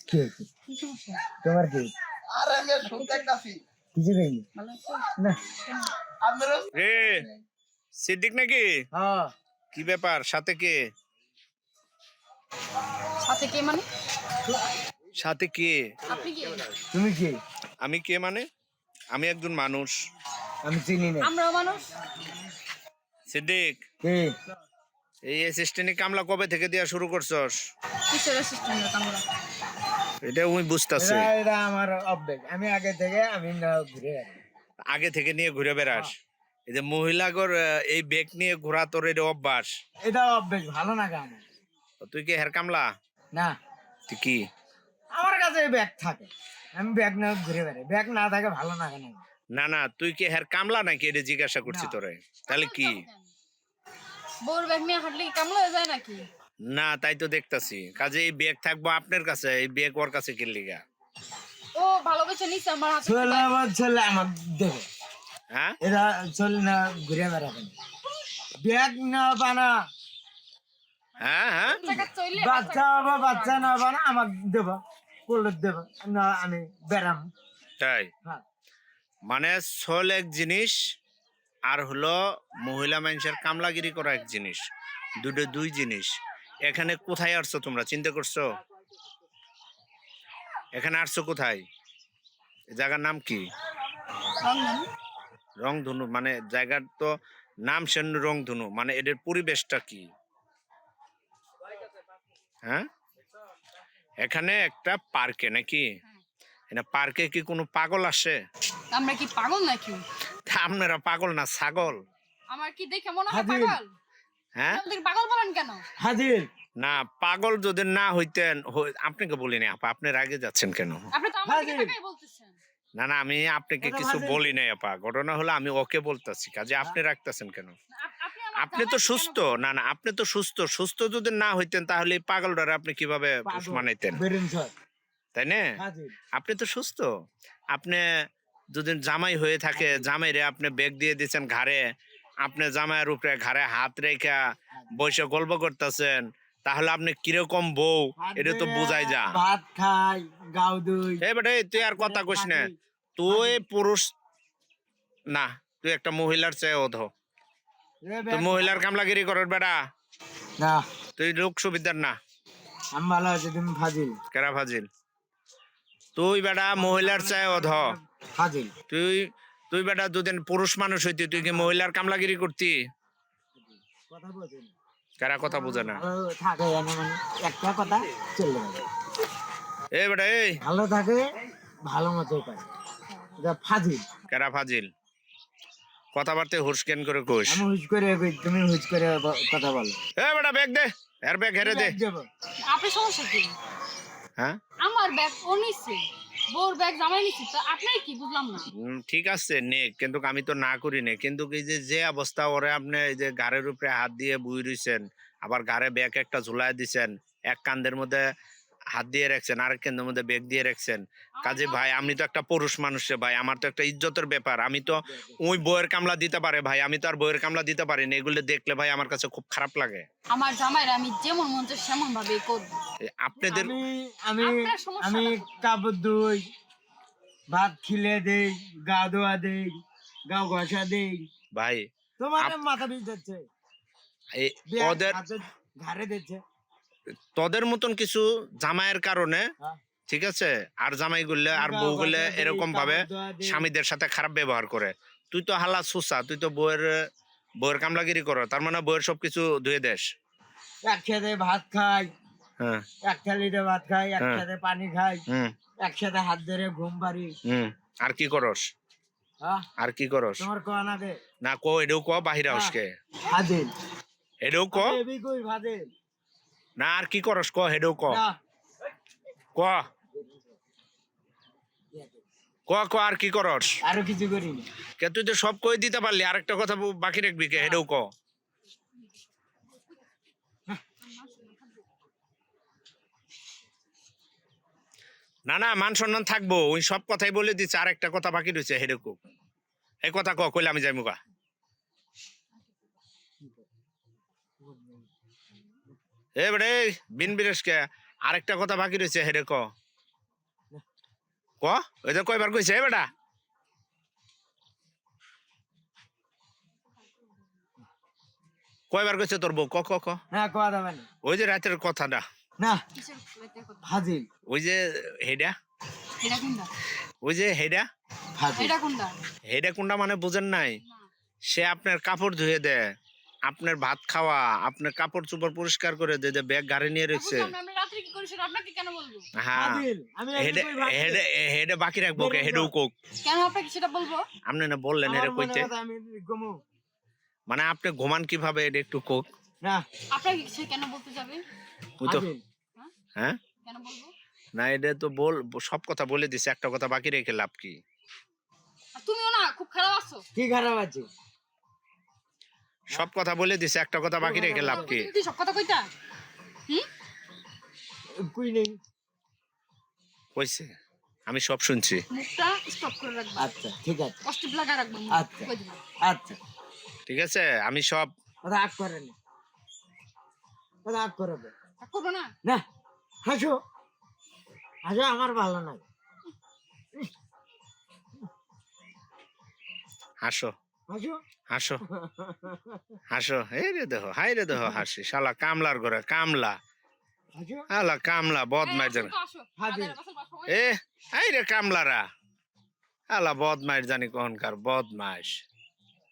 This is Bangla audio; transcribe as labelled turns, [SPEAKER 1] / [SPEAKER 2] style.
[SPEAKER 1] কি তোমার কি
[SPEAKER 2] আরে আমি শুনতে কাছি
[SPEAKER 1] কিছু খাইনি না
[SPEAKER 2] আপনারা
[SPEAKER 3] রে সিদ্দিক নাকি?
[SPEAKER 1] হ্যাঁ
[SPEAKER 3] কি ব্যাপার, সাথে কে?
[SPEAKER 4] সাথে কে মানে?
[SPEAKER 3] সাথে কে?
[SPEAKER 4] আপনি কি?
[SPEAKER 1] তুমি কি?
[SPEAKER 3] আমি কে মানে? আমি একজন মানুষ।
[SPEAKER 1] আমি চিনি না।
[SPEAKER 4] আমরাও মানুষ।
[SPEAKER 3] সিদ্দিক,
[SPEAKER 1] কে?
[SPEAKER 3] এই অ্যাসিস্ট্যান্ট কামলা কবে থেকে দেওয়া শুরু করছস?
[SPEAKER 4] কিসের অ্যাসিস্ট্যান্ট আমরা?
[SPEAKER 3] এটা আমি বুঝতাছি।
[SPEAKER 1] এটা আমার অভ্যাস, আমি আগে থেকে আমি না ঘুরে আসি।
[SPEAKER 3] আগে থেকে নিয়ে ঘুরে বেড়াস? এই যে মহিলাগর এই ব্যাগ নিয়ে ঘোরা তোর এটা অভ্যাস?
[SPEAKER 1] এটা অভ্যাস ভালো না কেন?
[SPEAKER 3] তুই কি হের কামলা?
[SPEAKER 1] না,
[SPEAKER 3] তুই কি?
[SPEAKER 1] আমার কাছে ব্যাগ থাকে, আমি ব্যাগ না ঘুরে বেড়াই। ব্যাগ না থাকে ভালো না কেন?
[SPEAKER 3] না না, তুই কি হের কামলা নাকি এটা জিজ্ঞাসা করছি
[SPEAKER 1] না।
[SPEAKER 3] তোরে। তাহলে কি?
[SPEAKER 4] বউর ব্যাগ নিয়ে হাঁটলে কি কামলা হয়ে যায় নাকি?
[SPEAKER 3] না, তাই তো দেখতাছি। কাজে এই ব্যাগ থাকবো আপনার কাছে, এই ব্যাগ ওর কাছে কি লিগা?
[SPEAKER 4] ও ভালোবেসে নিচ্ছে আমার হাতে।
[SPEAKER 1] চলে আমার দেবে,
[SPEAKER 3] হ্যাঁ
[SPEAKER 1] এটা চলে না ঘুরে বেড়াবেন। ব্যাগ না বানা,
[SPEAKER 3] হ্যাঁ হ্যাঁ,
[SPEAKER 1] বাচ্চা হবো, বাচ্চা না বানা আমার দেব, করলে দেব না, আমি বেড়াম।
[SPEAKER 3] তাই
[SPEAKER 1] হ্যাঁ,
[SPEAKER 3] মানে সোল এক জিনিস, আর হলো মহিলা মানুষের কামলাগিরি করা এক জিনিস, দুটো দুই জিনিস। এখানে কোথায় আসছো তোমরা, চিন্তা করছো? এখানে আসছো কোথায়? এই জায়গার নাম কি? রংধনু। মানে জায়গার তো নাম সেন রংধনু, মানে এদের পরিবেশটা কি? হ্যাঁ, এখানে একটা পার্কে নাকি? এটা পার্কে কি কোনো পাগল আসে?
[SPEAKER 4] আমরা কি পাগল নাকি?
[SPEAKER 3] তা আপনারা পাগল না ছাগল?
[SPEAKER 4] আমার কি দেখে মনে হয়
[SPEAKER 1] হাজির।
[SPEAKER 4] পাগল?
[SPEAKER 3] হ্যাঁ,
[SPEAKER 4] আমাদের পাগল বলেন কেন?
[SPEAKER 1] হাজির।
[SPEAKER 3] না পাগল যদি না হইতেন, আপনাকে বলিনি আপা, আপনি রাগে যাচ্ছেন কেন?
[SPEAKER 4] আপনি তো আমার দিকে
[SPEAKER 1] হাজির।
[SPEAKER 4] তাকাই বলতেছেন।
[SPEAKER 3] না না, আমি আপনাকে
[SPEAKER 1] এটা
[SPEAKER 3] কিছু
[SPEAKER 1] বাজে।
[SPEAKER 3] বলি নাই আপা, ঘটনা হলো আমি ওকে বলতেছি, কাজে আপনি রাখতেছেন কেন?
[SPEAKER 4] আপনি আমার
[SPEAKER 3] আপনি তো
[SPEAKER 4] জামাইকে
[SPEAKER 3] সুস্থ।
[SPEAKER 4] কেন বলছেন?
[SPEAKER 3] না না, আপনি তো সুস্থ। সুস্থ যদি না হইতেন তাহলে এই পাগলটারে আপনি কিভাবে
[SPEAKER 1] পাগল,
[SPEAKER 3] মানাইতেন,
[SPEAKER 1] বেরেন স্যার।
[SPEAKER 3] তাই না?
[SPEAKER 1] হাজির।
[SPEAKER 3] আপনি তো সুস্থ। আপনি যদি জামাই হয়ে থাকে, জামাইরে আপনি ব্যাগ দিয়ে দিচ্ছেন ঘাড়ে, আপনি জামাইয়ের উপরে ঘাড়ে হাত রেখা বসে গল্প করতেছেন, তাহলে আপনি কিরকম বউ এটা তো বোঝাই যা।
[SPEAKER 1] ভাত খাই, গাও দুই।
[SPEAKER 3] এ বেটা, তুই আর কথা কইস না। তুই পুরুষ না, তুই একটা মহিলার চেয়ে অধ। তুই মহিলার কামলাগিরি করার বেটা,
[SPEAKER 1] না,
[SPEAKER 3] তুই লোক সুবিধার না।
[SPEAKER 1] আমি ভালো আছি, তুমি ফাজিল।
[SPEAKER 3] কেরা ফাজিল? তুই বেটা মহিলার চেয়ে অধ।
[SPEAKER 1] ফাজিল।
[SPEAKER 3] তুই তুই বেটা দুদিন পুরুষ মানুষ হইতি, তুই কি মহিলার কামলাগিরি করতি?
[SPEAKER 1] কথা বলছেন।
[SPEAKER 3] কারা কথা বোঝে না?
[SPEAKER 1] ভালো থাকে জানো, মানে একটা কথা চলে যাবে।
[SPEAKER 3] এ বেটা এই,
[SPEAKER 1] ভালো থাকে, ভালো মতোই পারে। এটা ফাজিল।
[SPEAKER 3] কেরা ফাজিল? কথাবার্তা হুসকেন করে কোষ।
[SPEAKER 1] আমি হুজ করে কই, তুমি হুজ করে কথা বলো।
[SPEAKER 3] এ বেটা ব্যাগ দে, এর ব্যাগ হেরে দে।
[SPEAKER 1] দেবো।
[SPEAKER 4] আপনার সমস্যা কি?
[SPEAKER 3] হ্যাঁ,
[SPEAKER 4] আমার ব্যাগ ও নিচ্ছে, বউর ব্যাগ জামাই নিচ্ছে, তো আপনার কি বুঝলাম না?
[SPEAKER 3] ঠিক আছে নে, কিন্তু আমি তো না করি না। কিন্তু এই যে যে অবস্থা ওরে আপনি এই যে ঘাড়ের উপরে হাত দিয়ে বুই রইছেন, আবার ঘাড়ে ব্যাগ একটা ঝুলাই দিছেন, এক কান্দের মধ্যে হাত দিয়ে রাখছেন, আরেক কান্দের মধ্যে ব্যাগ দিয়ে রাখছেন। কাজে ভাই আমি তো একটা পুরুষ মানুষ রে ভাই, আমার তো একটা ইজ্জতের ব্যাপার। আমি তো ওই বইয়ের কামলা দিতে পারে ভাই, আমি তো আর বইয়ের কামলা দিতে পারি না। এগুলো দেখলে ভাই আমার কাছে খুব খারাপ লাগে।
[SPEAKER 4] আমার জামাইরা আমি যেমন মন চায় সেমন ভাবেই করবো।
[SPEAKER 3] আপনাদের
[SPEAKER 1] আমি আমি
[SPEAKER 4] আপনার সমস্যাটা
[SPEAKER 1] আমি
[SPEAKER 4] কোথায়?
[SPEAKER 1] কাপড় ধুই, ভাত খিলে দেই, গা ধোয়া দেই, গাও ঘষা দেই।
[SPEAKER 3] ভাই
[SPEAKER 1] তোমার
[SPEAKER 3] আপ-
[SPEAKER 1] মাথা বিষ যাচ্ছে,
[SPEAKER 3] এই ওদের
[SPEAKER 1] ঘাড়ে দিচ্ছে।
[SPEAKER 3] তোদের মতন কিছু জামাইয়ের কারণে,
[SPEAKER 1] হ্যাঁ।
[SPEAKER 3] ঠিক আছে, আর জামাই গুললে আর
[SPEAKER 1] গাও
[SPEAKER 3] বউ গুলে
[SPEAKER 1] ঘষা দেই,
[SPEAKER 3] এরকম ভাবে
[SPEAKER 1] কাপড় ধোয়া দেই।
[SPEAKER 3] স্বামীদের সাথে খারাপ ব্যবহার করে। তুই তো হালা সুসা, তুই তো বউয়ের কামলাগিরি করো, তার মানে বউয়ের সবকিছু ধুয়ে দেশ।
[SPEAKER 1] একসাথে ভাত খাই,
[SPEAKER 3] হ্যাঁ,
[SPEAKER 1] এক থালিতে ভাত খাই, একসাথে পানি খাই,
[SPEAKER 3] হুম
[SPEAKER 1] একসাথে হাত ধরে ঘুম পারি।
[SPEAKER 3] হুম। আর কি করস?
[SPEAKER 1] হ্যাঁ,
[SPEAKER 3] আর কি করস?
[SPEAKER 1] তোমার কোয়া না দে।
[SPEAKER 3] না কো এটাও ক বাহিরা হসকে,
[SPEAKER 1] ফাজিল।
[SPEAKER 3] এটাও ক।
[SPEAKER 1] আমি এবি কই ফাজিল।
[SPEAKER 3] না আর কি করস ক, হেডেও ক।
[SPEAKER 1] না,
[SPEAKER 3] ক ক ক আর কি করস?
[SPEAKER 1] আরো কিছু করি না।
[SPEAKER 3] কে তুই তো সব কই দিতে পারলি, আরেকটা কথা বাকি রাখবি কে, হেডেও ক। না না, মান সম্মান থাকবো, ওই সব কথাই বলে দিচ্ছে, আর একটা কথা বাকি রয়েছে, হেডেকো। এই কথা কইলে আমি যাই মুগা। এ বেড়ে বিন বিরেশকে আরেকটা কথা বাকি রয়েছে হেরে ক ওই যে কয়বার কইছে এ বেটা কয়বার কইছে তোর বউ ক ক ক
[SPEAKER 1] না কোয়া যাবে না
[SPEAKER 3] ওই যে রাতের কথাটা
[SPEAKER 1] না
[SPEAKER 4] কিসের রাতের কথা?
[SPEAKER 1] ফাজিল
[SPEAKER 3] ওই যে হেডা
[SPEAKER 4] এটা কোনটা?
[SPEAKER 3] ওই যে হেডা
[SPEAKER 1] ফাজিল
[SPEAKER 4] এটা কোনটা?
[SPEAKER 3] হেডা কোনটা মানে বুঝেন নাই
[SPEAKER 4] না।
[SPEAKER 3] সে আপনার কাপড় ধুয়ে দেয় আপনার ভাত খাওয়া আপনার কাপড় চোপড় পরিষ্কার করে দেয় যে ব্যাগ গাড়ি নিয়ে রেখেছে
[SPEAKER 4] বুঝলাম না, আমরা রাত্রে কি করি সেটা আপনাকে কেন বলবো?
[SPEAKER 3] হ্যাঁ
[SPEAKER 1] ফাজিল আমি
[SPEAKER 3] হেডে
[SPEAKER 1] একটু ভাবছি।
[SPEAKER 3] হেডে হেডে বাকি রাখবো কে হেডেও কোক
[SPEAKER 4] কেন আপনাকে সেটা বলবো?
[SPEAKER 3] আপনি না বললেন
[SPEAKER 1] আমার
[SPEAKER 3] হেরে
[SPEAKER 1] মনে
[SPEAKER 3] কইতে
[SPEAKER 1] কথা আমি ঘুমো
[SPEAKER 3] মানে আপনি ঘুমান কিভাবে এটা একটু কোক
[SPEAKER 1] না
[SPEAKER 4] আপনাকে সে কেন বলতে যাবে?
[SPEAKER 3] ওই তো
[SPEAKER 1] ফাজিল
[SPEAKER 3] হ্যাঁ
[SPEAKER 4] কেন বলবো?
[SPEAKER 3] না এটা তো সব কথা বলে দিছে একটা কথা বাকি রেখে লাভ কি
[SPEAKER 4] আর তুমিও না খুব খারাপ আছো।
[SPEAKER 1] কি খারাপ আছে
[SPEAKER 3] সব কথা বলে দিছে একটা কথা বাকি রেখে লাভ কি
[SPEAKER 4] তুই সব কথা কইতা? হুম?
[SPEAKER 1] কুই নেই
[SPEAKER 3] কইছে আমি সব শুনছি
[SPEAKER 4] মুখটা স্টপ করে রাখবা।
[SPEAKER 1] আচ্ছা ঠিক আছে
[SPEAKER 4] কষ্টিপ লাগা রাখবা মুখ।
[SPEAKER 1] আচ্ছা।
[SPEAKER 4] কই দিবা?
[SPEAKER 1] আচ্ছা
[SPEAKER 3] ঠিক আছে আমি সব
[SPEAKER 1] রাগ করে না রাগ করবে
[SPEAKER 4] রাগ করবো না?
[SPEAKER 1] না হাসো হাসো আমার ভালো নাই
[SPEAKER 3] হাসো
[SPEAKER 1] হাসো
[SPEAKER 3] হাসো হাসো এই রে দেহ হাই রে দেহ হাসি শালা কামলার ঘরে কামলা
[SPEAKER 1] হাসো
[SPEAKER 3] শালা কামলা বদমাইশ
[SPEAKER 4] এই, আসো তো, আসো।
[SPEAKER 1] হাজির।
[SPEAKER 4] বাজারে বাসার বাসা
[SPEAKER 3] এ এই রে কামলারা শালা বদমাইশ জানি কখনকার বদমাইশ